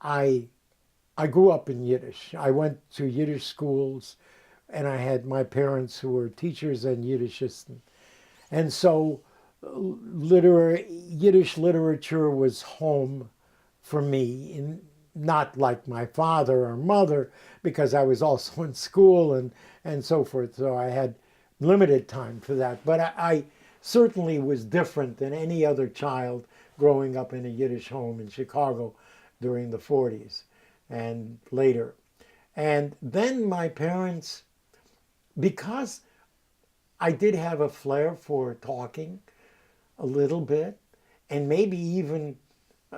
I I grew up in Yiddish. I went to Yiddish schools, and I had my parents who were teachers and Yiddishists, and so Yiddish literature was home for me, not like my father or mother, because I was also in school and so forth. So I had limited time for that. But I certainly was different than any other child growing up in a Yiddish home in Chicago during the 40s and later. And then my parents, because I did have a flair for talking a little bit, and maybe even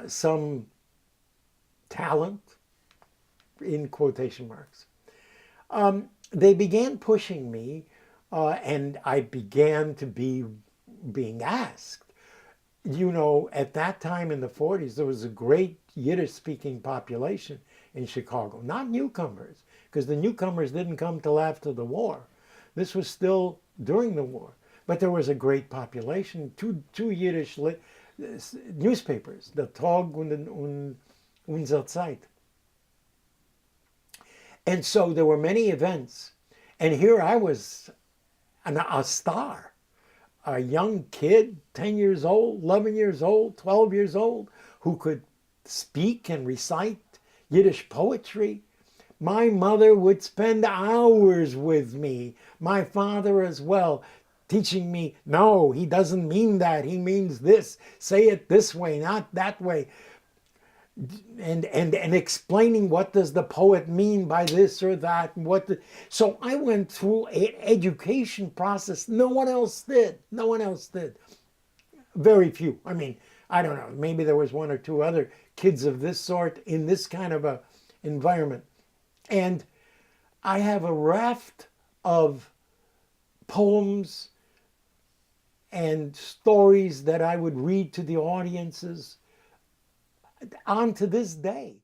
some talent, in quotation marks, they began pushing me, and I began to be being asked. You know, at that time in the 40s, there was a great Yiddish speaking population in Chicago, not newcomers, because the newcomers didn't come till after the war. This was still during the war. But there was a great population, two Yiddish newspapers, the Tag und Unsere Zeit. And so there were many events. And here I was a star, a young kid, 10 years old, 11 years old, 12 years old, who could speak and recite Yiddish poetry. My mother would spend hours with me, my father as well, teaching me, no, he doesn't mean that, he means this, say it this way, not that way. And explaining what does the poet mean by this or that, and so I went through an education process no one else did. No one else did. Very few. I mean, I don't know, maybe there was one or two other kids of this sort in this kind of a environment. And I have a raft of poems and stories that I would read to the audiences on to this day.